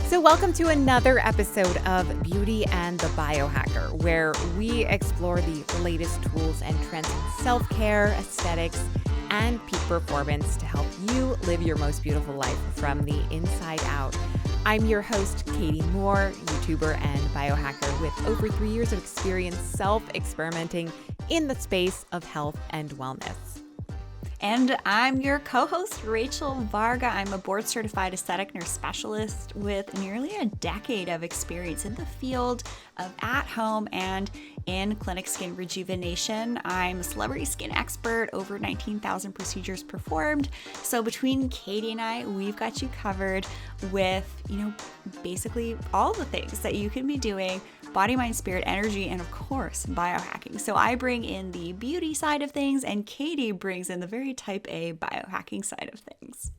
So welcome to another episode of Beauty and the Biohacker, where we explore the latest tools and trends in self-care, aesthetics, and peak performance to help you live your most beautiful life from the inside out. I'm your host, Katie Moore, YouTuber and biohacker with over 3 years of experience self-experimenting in the space of health and wellness. And I'm your co-host, Rachel Varga. I'm a board-certified aesthetic nurse specialist with nearly a decade of experience in the field of at-home and in clinic skin rejuvenation. I'm a celebrity skin expert, over 19,000 procedures performed. So between Katie and I, we've got you covered with, basically all the things that you can be doing: body, mind, spirit, energy, and of course, biohacking. So I bring in the beauty side of things, and Katie brings in the very type A biohacking side of things.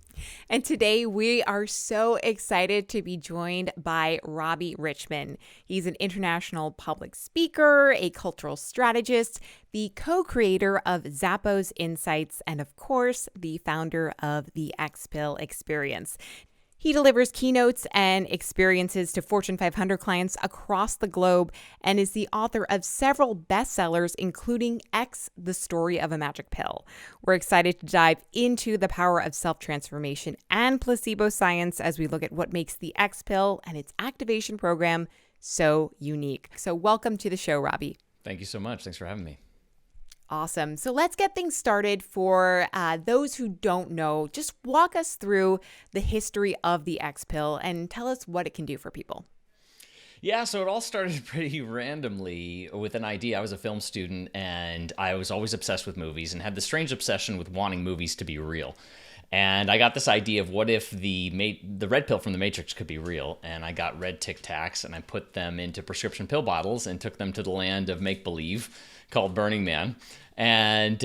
And today we are so excited to be joined by Robert Richman. He's an international public speaker, a cultural strategist, the co-creator of Zappos Insights, and of course, the founder of the Xpill experience. He delivers keynotes and experiences to Fortune 500 clients across the globe and is the author of several bestsellers, including X, The Story of a Magic Pill. We're excited to dive into the power of self-transformation and placebo science as we look at what makes the Xpill and its activation program so unique. So welcome to the show, Robbie. Thank you so much. Thanks for having me. Awesome. So let's get things started. For those who don't know, just walk us through the history of the Xpill and tell us what it can do for people. Yeah, so it all started pretty randomly with an idea. I was a film student and I was always obsessed with movies and had the strange obsession with wanting movies to be real. And I got this idea of what if the red pill from the Matrix could be real. And I got red Tic Tacs and I put them into prescription pill bottles and took them to the land of make-believe called Burning Man. And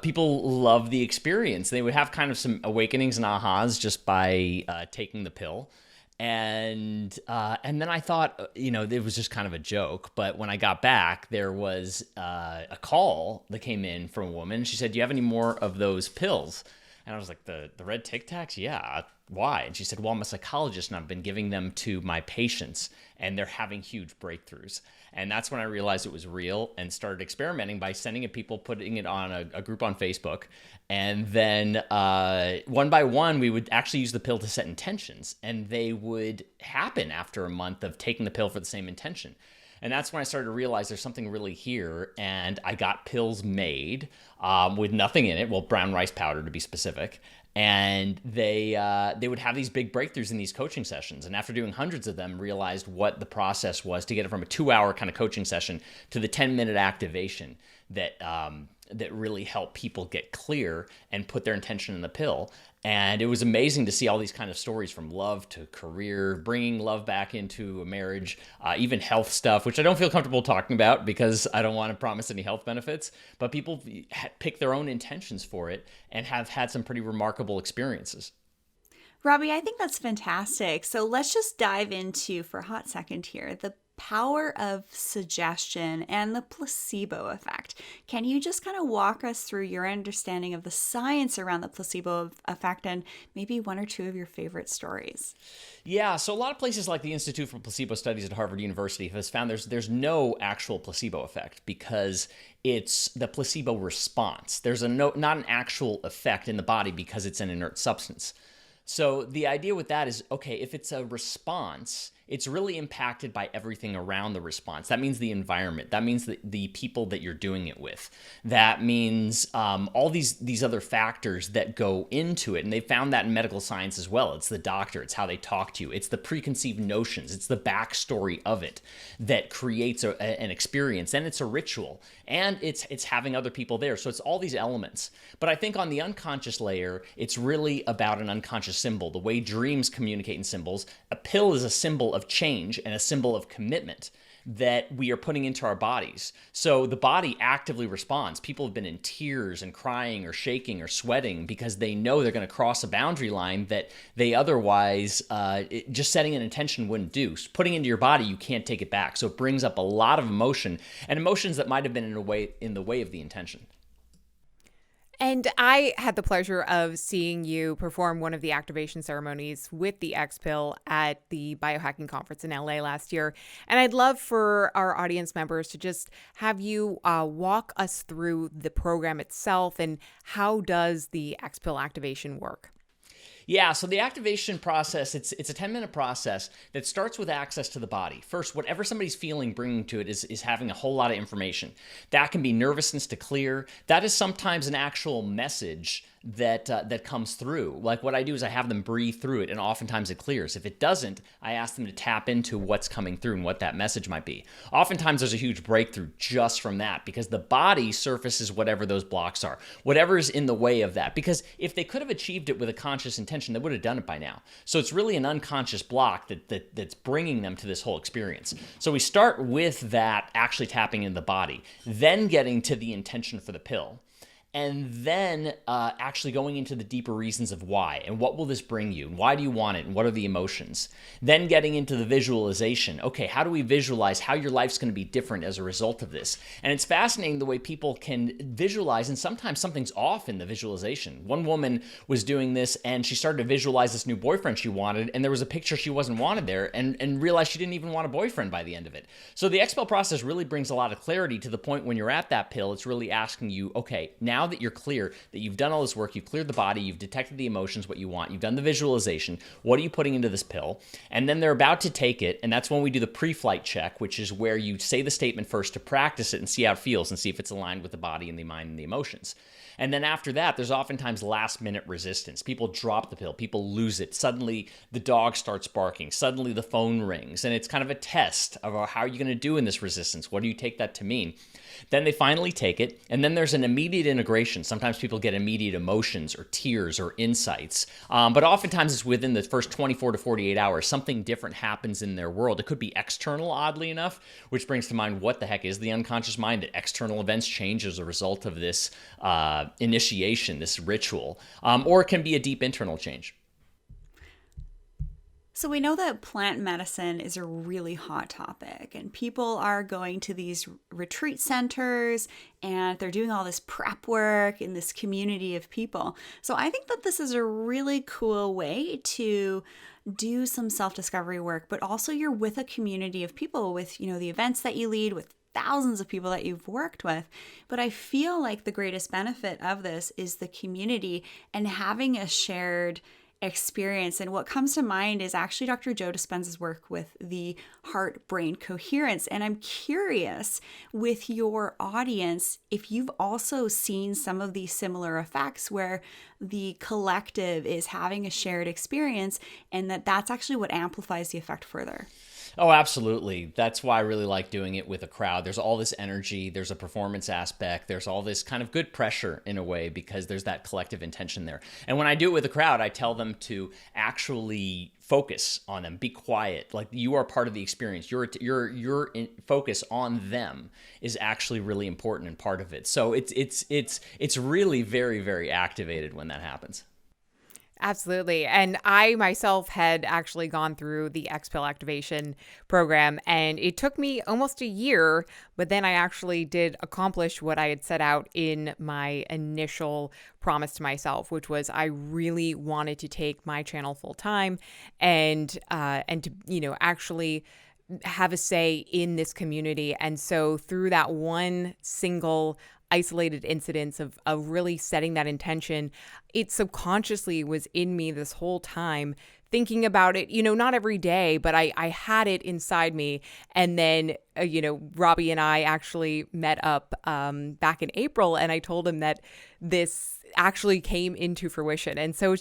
people love the experience. They would have kind of some awakenings and ahas just by taking the pill. And then I thought, it was just kind of a joke. But when I got back, there was a call that came in from a woman. She said, "Do you have any more of those pills?" And I was like, the red Tic Tacs? Yeah. Why? And she said, "Well, I'm a psychologist and I've been giving them to my patients and they're having huge breakthroughs." And that's when I realized it was real and started experimenting by sending it people, putting it on a group on Facebook. And then one by one, we would actually use the pill to set intentions, and they would happen after a month of taking the pill for the same intention. And that's when I started to realize there's something really here. And I got pills made with nothing in it. Well, brown rice powder to be specific. And they would have these big breakthroughs in these coaching sessions. And after doing hundreds of them, realized what the process was to get it from a 2-hour kind of coaching session to the 10-minute activation that really helped people get clear and put their intention in the pill. And it was amazing to see all these kind of stories, from love to career, bringing love back into a marriage, even health stuff, which I don't feel comfortable talking about because I don't want to promise any health benefits. But people pick their own intentions for it and have had some pretty remarkable experiences. Robbie, I think that's fantastic. So let's just dive into, for a hot second here, the power of suggestion and the placebo effect. Can you just kind of walk us through your understanding of the science around the placebo effect and maybe one or two of your favorite stories? Yeah, so a lot of places like the Institute for Placebo Studies at Harvard University has found there's no actual placebo effect because it's the placebo response. There's not an actual effect in the body because it's an inert substance. So the idea with that is, okay, if it's a response, it's really impacted by everything around the response. That means the environment. That means the people that you're doing it with. That means all these other factors that go into it. And they found that in medical science as well. It's the doctor. It's how they talk to you. It's the preconceived notions. It's the backstory of it that creates an experience. And it's a ritual. And it's having other people there. So it's all these elements. But I think on the unconscious layer, it's really about an unconscious symbol. The way dreams communicate in symbols. A pill is a symbol of change and a symbol of commitment that we are putting into our bodies. So the body actively responds. People have been in tears and crying or shaking or sweating because they know they're going to cross a boundary line that they otherwise, just setting an intention wouldn't do. So putting into your body, you can't take it back. So it brings up a lot of emotion, and emotions that might have been in the way of the intention. And I had the pleasure of seeing you perform one of the activation ceremonies with the Xpill at the Biohacking Conference in LA last year. And I'd love for our audience members to just have you walk us through the program itself and how does the Xpill activation work? Yeah, so the activation process, it's a 10-minute process that starts with access to the body. First, whatever somebody's feeling bringing to it is having a whole lot of information. That can be nervousness to clear. That is sometimes an actual message that comes through. Like what I do is I have them breathe through it, and oftentimes it clears. If it doesn't, I ask them to tap into what's coming through and what that message might be. Oftentimes there's a huge breakthrough just from that because the body surfaces whatever those blocks are, whatever's in the way of that. Because if they could have achieved it with a conscious intention, they would have done it by now. So it's really an unconscious block that's bringing them to this whole experience. So we start with that actually tapping into the body, then getting to the intention for the pill. And then actually going into the deeper reasons of why and what will this bring you and why do you want it and what are the emotions. Then getting into the visualization. Okay, how do we visualize how your life's going to be different as a result of this? And it's fascinating the way people can visualize, and sometimes something's off in the visualization. One woman was doing this and she started to visualize this new boyfriend she wanted, and there was a picture she wasn't wanted there, and realized she didn't even want a boyfriend by the end of it. So the Xpill process really brings a lot of clarity to the point when you're at that pill, it's really asking you, okay, now that you're clear, that you've done all this work, you've cleared the body, you've detected the emotions, what you want, you've done the visualization, what are you putting into this pill? And then they're about to take it, and that's when we do the pre-flight check, which is where you say the statement first to practice it and see how it feels and see if it's aligned with the body and the mind and the emotions. And then after that, there's oftentimes last-minute resistance. People drop the pill. People lose it. Suddenly, the dog starts barking. Suddenly, the phone rings. And it's kind of a test of how are you going to do in this resistance? What do you take that to mean? Then they finally take it, and then there's an immediate integration. Sometimes people get immediate emotions or tears or insights, but oftentimes it's within the first 24 to 48 hours. Something different happens in their world. It could be external, oddly enough, which brings to mind what the heck is the unconscious mind, that external events change as a result of this initiation, this ritual, or it can be a deep internal change. So we know that plant medicine is a really hot topic, and people are going to these retreat centers and they're doing all this prep work in this community of people. So I think that this is a really cool way to do some self-discovery work, but also you're with a community of people with, the events that you lead, with thousands of people that you've worked with. But I feel like the greatest benefit of this is the community and having a shared experience. And what comes to mind is actually Dr. Joe Dispenza's work with the heart-brain coherence. And I'm curious with your audience if you've also seen some of these similar effects where the collective is having a shared experience and that's actually what amplifies the effect further. Oh, absolutely. That's why I really like doing it with a crowd. There's all this energy. There's a performance aspect. There's all this kind of good pressure in a way because there's that collective intention there. And when I do it with a crowd, I tell them to actually focus on them. Be quiet. Like you are part of the experience. Your focus on them is actually really important and part of it. So it's really very, very activated when that happens. Absolutely. And I myself had actually gone through the Xpill activation program, and it took me almost a year, but then I actually did accomplish what I had set out in my initial promise to myself, which was I really wanted to take my channel full time and to, actually have a say in this community. And so through that one single isolated incidents of really setting that intention, it subconsciously was in me this whole time, thinking about it, not every day, but I had it inside me. And then, Robbie and I actually met up back in April, and I told him that this actually came into fruition. And so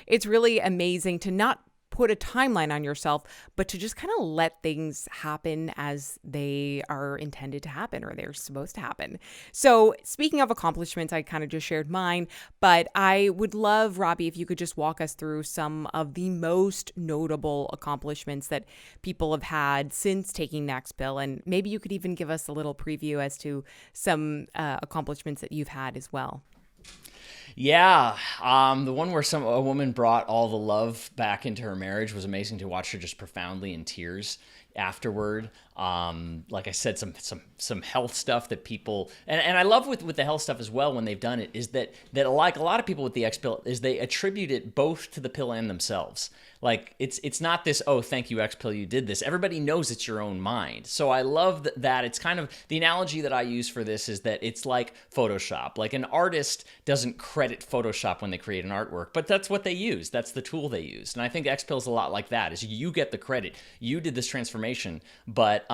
it's really amazing to not put a timeline on yourself, but to just kind of let things happen as they are intended to happen or they're supposed to happen. So speaking of accomplishments, I kind of just shared mine, but I would love, Robbie, if you could just walk us through some of the most notable accomplishments that people have had since taking Xpill, and maybe you could even give us a little preview as to some accomplishments that you've had as well. Yeah, the one where a woman brought all the love back into her marriage was amazing to watch her just profoundly in tears afterward. Like I said, some health stuff that people, and I love with the health stuff as well when they've done it, is that like a lot of people with the Xpill is they attribute it both to the pill and themselves. Like it's not this, oh, thank you, Xpill, you did this. Everybody knows it's your own mind. So I love that it's kind of, the analogy that I use for this is that it's like Photoshop. Like an artist doesn't credit Photoshop when they create an artwork, but that's what they use. That's the tool they use. And I think Xpill is a lot like that, is you get the credit. You did this transformation, but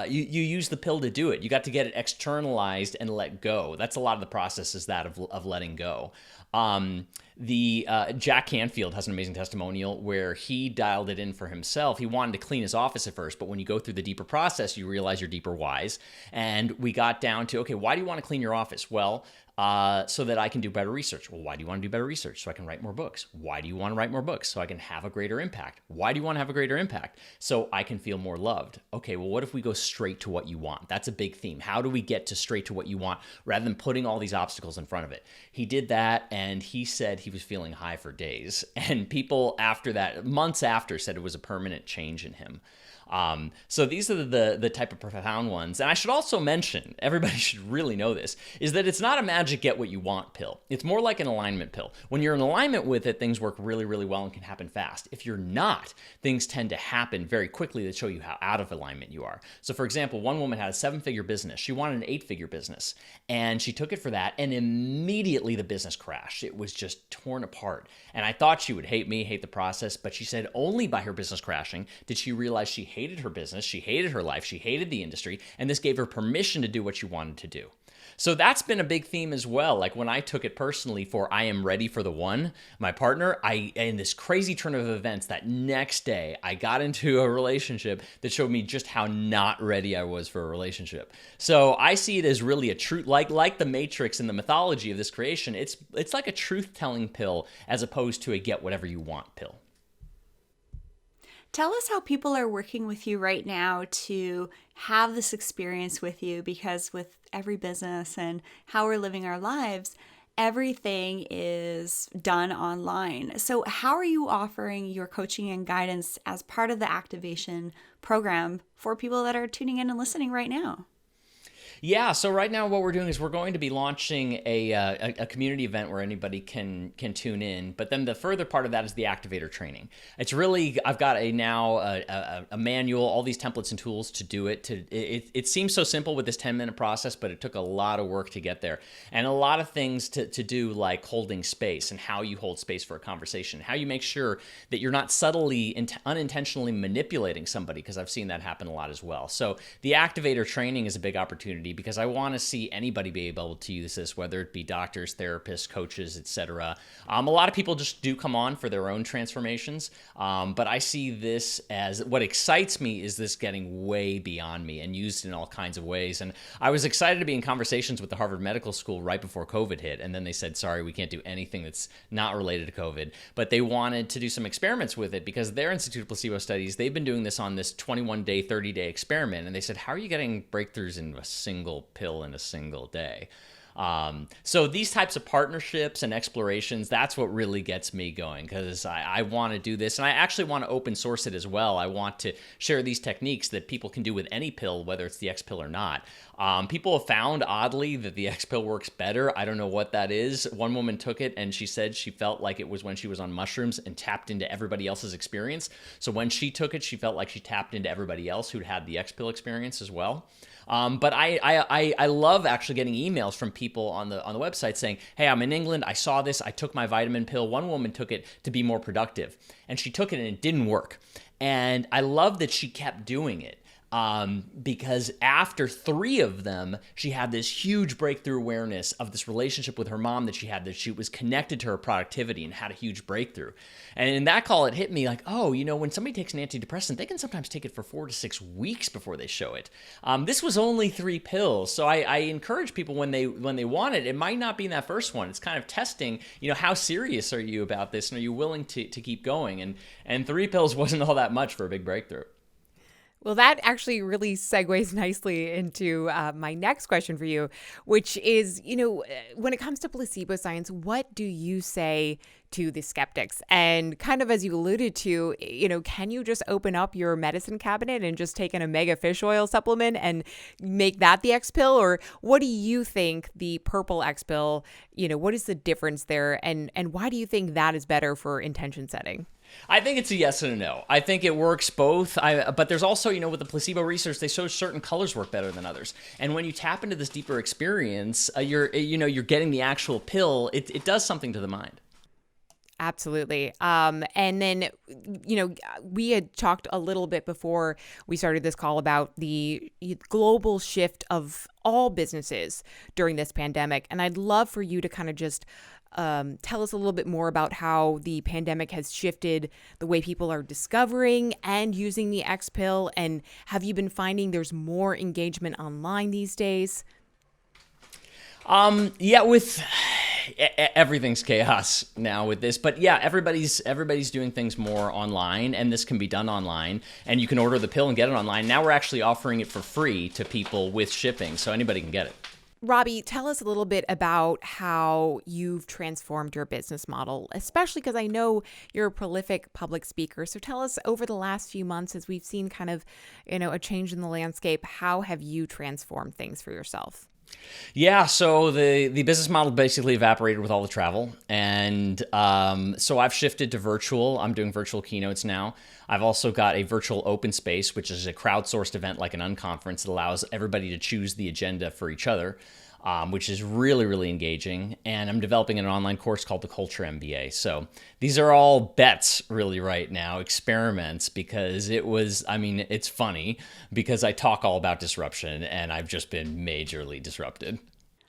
you use the pill to do it. You got to get it externalized and let go. That's a lot of the process, is that of letting go. Jack Canfield has an amazing testimonial where he dialed it in for himself. He wanted to clean his office at first, but when you go through the deeper process, you realize your deeper whys. And we got down to, okay, why do you want to clean your office? Well, so that I can do better research. Well, why do you want to do better research? So I can write more books. Why do you want to write more books? So I can have a greater impact. Why do you want to have a greater impact? So I can feel more loved. Okay, well, what if we go straight to what you want? That's a big theme. How do we get to straight to what you want rather than putting all these obstacles in front of it? He did that, and he said he was feeling high for days. And people after that, months after, said it was a permanent change in him. So these are the type of profound ones. And I should also mention, everybody should really know this, is that it's not a magic get what you want pill. It's more like an alignment pill. When you're in alignment with it, things work really, really well and can happen fast. If you're not, things tend to happen very quickly that show you how out of alignment you are. So for example, one woman had a 7-figure business. She wanted an 8-figure business, and she took it for that, and immediately the business crashed. It was just torn apart. And I thought she would hate me, hate the process, but she said only by her business crashing did she realize she hated her business, she hated her life, she hated the industry, and this gave her permission to do what she wanted to do. So that's been a big theme as well. Like when I took it personally for I am ready for the one, my partner, in this crazy turn of events, that next day I got into a relationship that showed me just how not ready I was for a relationship. So I see it as really a truth, like the Matrix and the mythology of this creation. It's like a truth-telling pill as opposed to a get whatever you want pill. Tell us how people are working with you right now to have this experience with you, because with every business and how we're living our lives, everything is done online. So how are you offering your coaching and guidance as part of the activation program for people that are tuning in and listening right now? Yeah, so right now what we're doing is we're going to be launching a community event where anybody can tune in. But then the further part of that is the activator training. It's really, I've got a manual, all these templates and tools to do it. It seems so simple with this 10-minute process, but it took a lot of work to get there. And a lot of things to do, like holding space and how you hold space for a conversation, how you make sure that you're not subtly, unintentionally manipulating somebody, because I've seen that happen a lot as well. So the activator training is a big opportunity, because I want to see anybody be able to use this, whether it be doctors, therapists, coaches, etc. A lot of people just do come on for their own transformations, but I see this as, what excites me is this getting way beyond me and used in all kinds of ways. And I was excited to be in conversations with the Harvard Medical School right before COVID hit, and then they said, sorry, we can't do anything that's not related to COVID, but they wanted to do some experiments with it, because their Institute of Placebo Studies, they've been doing this on this 21-day, 30-day experiment, and they said, how are you getting breakthroughs in a single pill in a single day? So these types of partnerships and explorations, that's what really gets me going, because I want to do this, and I actually want to open source it as well. I want to share these techniques that people can do with any pill, whether it's the Xpill or not. People have found, oddly, that the Xpill works better. I don't know what that is. One woman took it, and she said she felt like it was when she was on mushrooms and tapped into everybody else's experience. So when she took it, she felt like she tapped into everybody else who'd had the Xpill experience as well. But I love actually getting emails from people on the website saying, hey, I'm in England, I saw this, I took my vitamin pill. One woman took it to be more productive, and she took it and it didn't work. And I love that she kept doing it. Because after 3 of them, she had this huge breakthrough awareness of this relationship with her mom that she had, that she was connected to her productivity and had a huge breakthrough. And in that call, it hit me like, oh, when somebody takes an antidepressant, they can sometimes take it for 4 to 6 weeks before they show it. This was only 3 pills. So I encourage people when they want it, it might not be in that first one. It's kind of testing, how serious are you about this? And are you willing to keep going? And 3 pills wasn't all that much for a big breakthrough. Well, that actually really segues nicely into my next question for you, which is, when it comes to placebo science, what do you say to the skeptics. And kind of as you alluded to, can you just open up your medicine cabinet and just take an omega fish oil supplement and make that the Xpill? Or what do you think the purple Xpill, what is the difference there? And why do you think that is better for intention setting? I think it's a yes and a no. I think it works both. But there's also, with the placebo research, they show certain colors work better than others. And when you tap into this deeper experience, you're getting the actual pill. It does something to the mind. Absolutely. And then, we had talked a little bit before we started this call about the global shift of all businesses during this pandemic. And I'd love for you to kind of just tell us a little bit more about how the pandemic has shifted the way people are discovering and using the Xpill. And have you been finding there's more engagement online these days? With everything's chaos now with this, but yeah, everybody's doing things more online, and this can be done online, and you can order the pill and get it online. Now we're actually offering it for free to people with shipping, so anybody can get it. Robbie, tell us a little bit about how you've transformed your business model, especially because I know you're a prolific public speaker. So tell us, over the last few months, as we've seen kind of, a change in the landscape, how have you transformed things for yourself? Yeah, so the business model basically evaporated with all the travel. And so I've shifted to virtual. I'm doing virtual keynotes now. I've also got a virtual open space, which is a crowdsourced event like an unconference that allows everybody to choose the agenda for each other, which is really, really engaging. And I'm developing an online course called the Culture MBA. So these are all bets really right now, experiments, because it's funny because I talk all about disruption and I've just been majorly disrupted.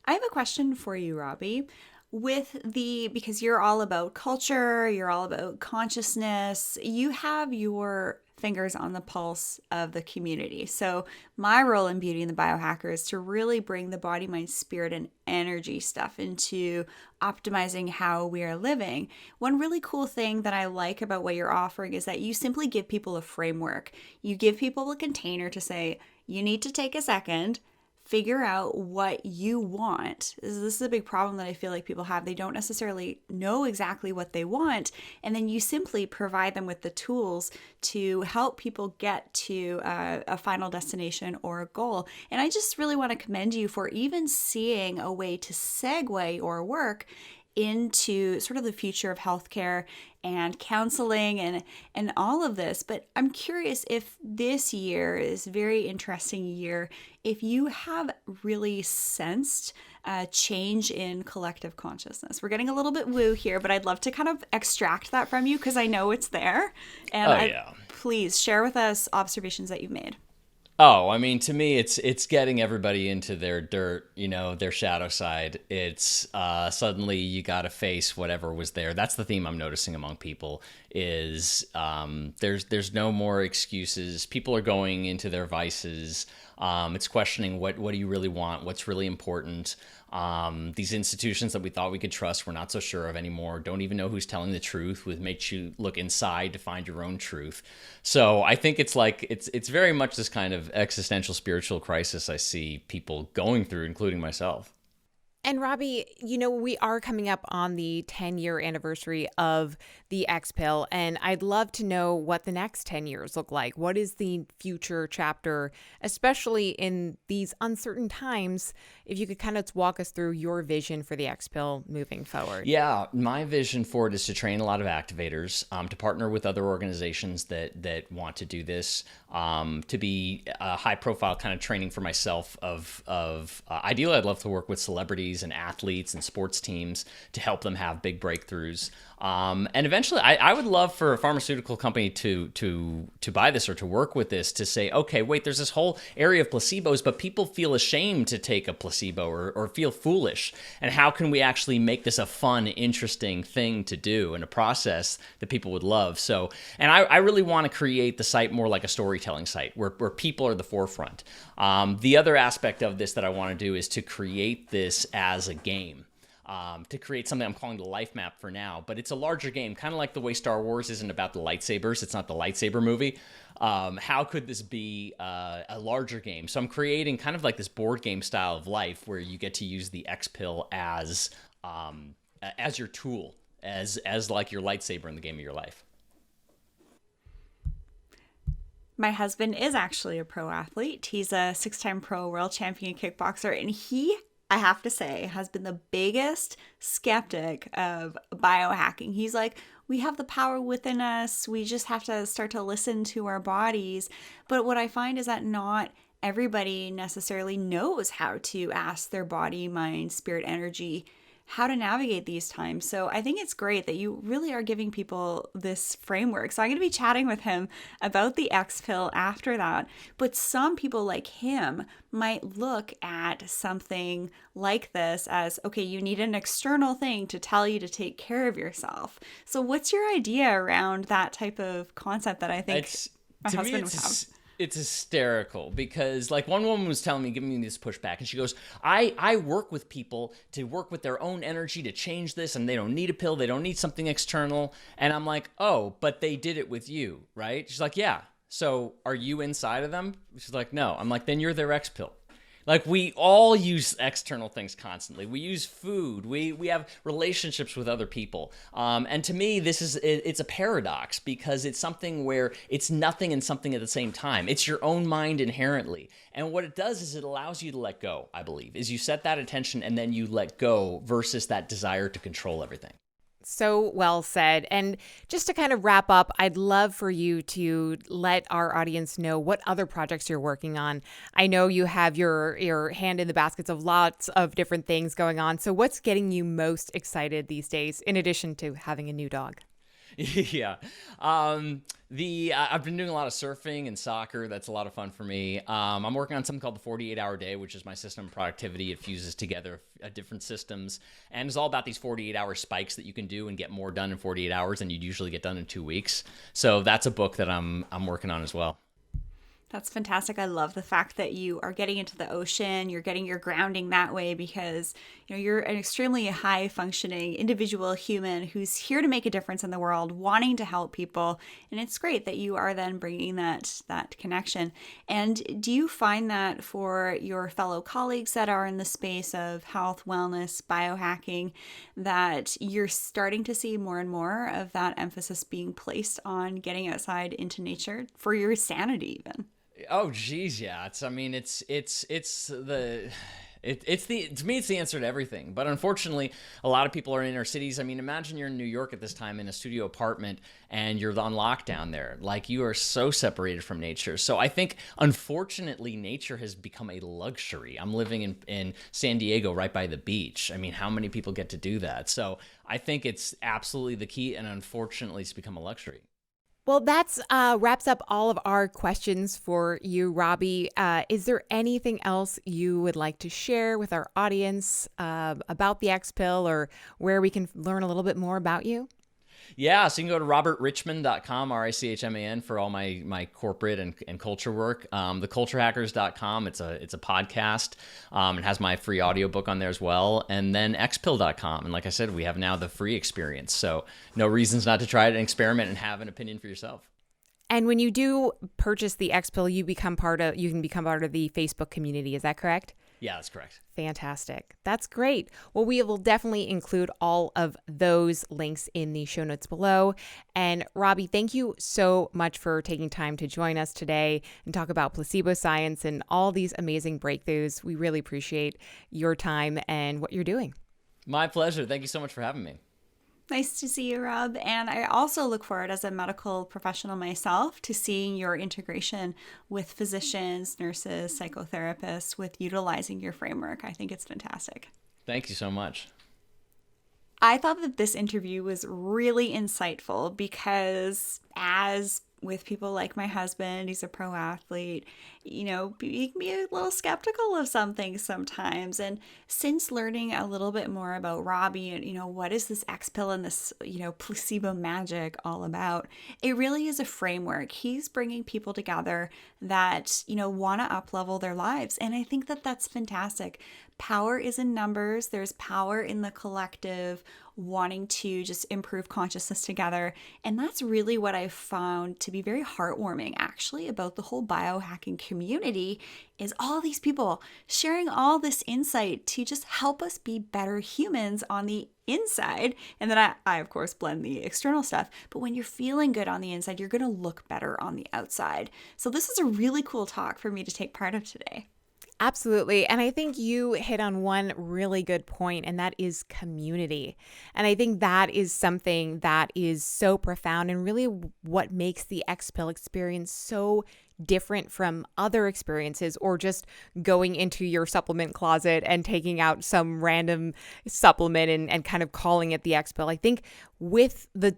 I have a question for you, Robbie. Because you're all about culture, you're all about consciousness, you have your fingers on the pulse of the community. So my role in Beauty and the Biohacker is to really bring the body, mind, spirit, and energy stuff into optimizing how we are living. One really cool thing that I like about what you're offering is that you simply give people a framework. You give people a container to say, you need to take a second, figure out what you want. This is a big problem that I feel like people have. They don't necessarily know exactly what they want. And then you simply provide them with the tools to help people get to a final destination or a goal. And I just really want to commend you for even seeing a way to segue or work into sort of the future of healthcare and counseling and all of this. But I'm curious if this year is a very interesting year, if you have really sensed a change in collective consciousness. We're getting a little bit woo here, but I'd love to kind of extract that from you because I know it's there. And please share with us observations that you've made. Oh, to me, it's getting everybody into their dirt, their shadow side. It's suddenly you got to face whatever was there. That's the theme I'm noticing among people is there's no more excuses. People are going into their vices. It's questioning what do you really want? What's really important? These institutions that we thought we could trust, we're not so sure of anymore. Don't even know who's telling the truth. Which makes you look inside to find your own truth. So I think it's very much this kind of existential spiritual crisis I see people going through, including myself. And Robbie, we are coming up on the 10-year anniversary of the Xpill, and I'd love to know what the next 10 years look like. What is the future chapter, especially in these uncertain times? If you could kind of walk us through your vision for the Xpill moving forward. Yeah, my vision for it is to train a lot of activators, to partner with other organizations that want to do this, to be a high-profile kind of training for myself of ideally, I'd love to work with celebrities and athletes and sports teams to help them have big breakthroughs. And eventually, I would love for a pharmaceutical company to buy this or to work with this to say, okay, wait, there's this whole area of placebos, but people feel ashamed to take a placebo or feel foolish. And how can we actually make this a fun, interesting thing to do and a process that people would love? So, and I really want to create the site more like a storytelling site where people are the forefront. The other aspect of this that I want to do is to create this as a game. To create something I'm calling the life map for now, but it's a larger game, kind of like the way Star Wars isn't about the lightsabers. It's not the lightsaber movie. How could this be a larger game? So I'm creating kind of like this board game style of life where you get to use the Xpill as your tool as like your lightsaber in the game of your life. My husband is actually a pro athlete. He's a 6-time pro world champion kickboxer, and he, I have to say, has been the biggest skeptic of biohacking. He's like, we have the power within us. We just have to start to listen to our bodies. But what I find is that not everybody necessarily knows how to ask their body, mind, spirit, energy how to navigate these times. So I think it's great that you really are giving people this framework. So I'm going to be chatting with him about the Xpill after that. But some people like him might look at something like this as, okay, you need an external thing to tell you to take care of yourself. So what's your idea around that type of concept that I think my husband would have? It's hysterical because like one woman was telling me, giving me this pushback, and she goes, I work with people to work with their own energy to change this, and they don't need a pill. They don't need something external. And I'm like, oh, but they did it with you, right? She's like, yeah. So are you inside of them? She's like, no. I'm like, then you're their Xpill. Like, we all use external things constantly. We use food. We have relationships with other people. And to me, it's a paradox because it's something where it's nothing and something at the same time. It's your own mind inherently. And what it does is it allows you to let go, I believe, is you set that attention and then you let go versus that desire to control everything. So well said. And just to kind of wrap up, I'd love for you to let our audience know what other projects you're working on. I know you have your hand in the baskets of lots of different things going on. So what's getting you most excited these days, in addition to having a new dog? Yeah. I've been doing a lot of surfing and soccer. That's a lot of fun for me. I'm working on something called the 48-hour day, which is my system of productivity. It fuses together different systems, and it's all about these 48-hour spikes that you can do and get more done in 48 hours than you'd usually get done in 2 weeks. So that's a book that I'm working on as well. That's fantastic. I love the fact that you are getting into the ocean, you're getting your grounding that way because, you're an extremely high functioning individual human who's here to make a difference in the world, wanting to help people. And it's great that you are then bringing that connection. And do you find that for your fellow colleagues that are in the space of health, wellness, biohacking, that you're starting to see more and more of that emphasis being placed on getting outside into nature for your sanity even? Oh, geez, yeah. To me, it's the answer to everything. But unfortunately, a lot of people are in inner cities. I mean, imagine you're in New York at this time in a studio apartment and you're on lockdown there. Like, you are so separated from nature. So I think, unfortunately, nature has become a luxury. I'm living in San Diego right by the beach. I mean, how many people get to do that? So I think it's absolutely the key, and unfortunately, it's become a luxury. Well, that's wraps up all of our questions for you, Robbie. Is there anything else you would like to share with our audience about the Xpill, or where we can learn a little bit more about you? Yeah, so you can go to robertrichman.com, RICHMAN, for all my corporate and culture work. Theculturehackers.com, it's a podcast. It has my free audiobook on there as well. And then xpill.com. And like I said, we have now the free experience. So no reasons not to try it and experiment and have an opinion for yourself. And when you do purchase the Xpill, you can become part of the Facebook community. Is that correct? Yeah, that's correct. Fantastic. That's great. Well, we will definitely include all of those links in the show notes below. And Robbie, thank you so much for taking time to join us today and talk about placebo science and all these amazing breakthroughs. We really appreciate your time and what you're doing. My pleasure. Thank you so much for having me. Nice to see you, Rob. And I also look forward, as a medical professional myself, to seeing your integration with physicians, nurses, psychotherapists, with utilizing your framework. I think it's fantastic. Thank you so much. I thought that this interview was really insightful because, as with people like my husband, he's a pro athlete, you can be a little skeptical of some things sometimes. And since learning a little bit more about Robbie and, what is this Xpill and this, placebo magic all about, it really is a framework. He's bringing people together that, want to up-level their lives. And I think that that's fantastic. Power is in numbers. There's power in the collective wanting to just improve consciousness together. And that's really what I've found to be very heartwarming, actually, about the whole biohacking community, is all these people sharing all this insight to just help us be better humans on the inside. And then I of course, blend the external stuff. But when you're feeling good on the inside, you're going to look better on the outside. So this is a really cool talk for me to take part of today. Absolutely. And I think you hit on one really good point, and that is community. And I think that is something that is so profound and really what makes the Xpill experience so different from other experiences, or just going into your supplement closet and taking out some random supplement and kind of calling it the Xpill. I think with the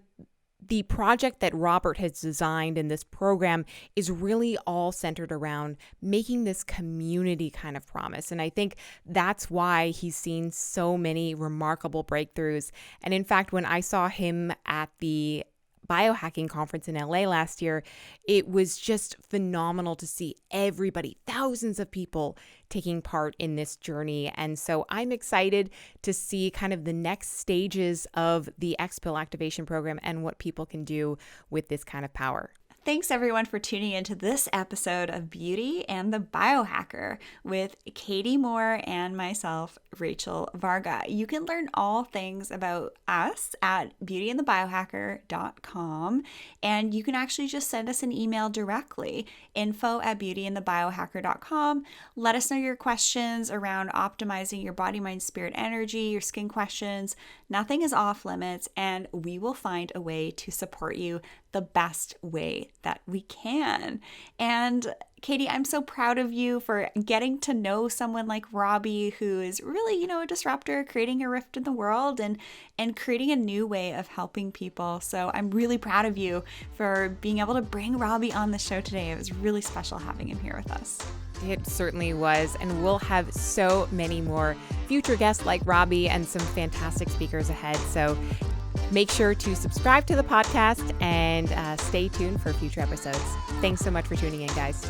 project that Robert has designed in this program is really all centered around making this community kind of promise. And I think that's why he's seen so many remarkable breakthroughs. And in fact, when I saw him at the biohacking conference in LA last year, it was just phenomenal to see everybody, thousands of people taking part in this journey. And so I'm excited to see kind of the next stages of the Xpill activation program and what people can do with this kind of power. Thanks everyone for tuning into this episode of Beauty and the Biohacker with Katie Moore and myself, Rachel Varga. You can learn all things about us at beautyandthebiohacker.com, and you can actually just send us an email directly, info@beautyandthebiohacker.com. Let us know your questions around optimizing your body, mind, spirit, energy, your skin questions. Nothing is off limits, and we will find a way to support you the best way that we can. And Katie, I'm so proud of you for getting to know someone like Robbie, who is really, a disruptor, creating a rift in the world and creating a new way of helping people. So I'm really proud of you for being able to bring Robbie on the show today. It was really special having him here with us. It certainly was. And we'll have so many more future guests like Robbie and some fantastic speakers ahead. So make sure to subscribe to the podcast and stay tuned for future episodes. Thanks so much for tuning in, guys.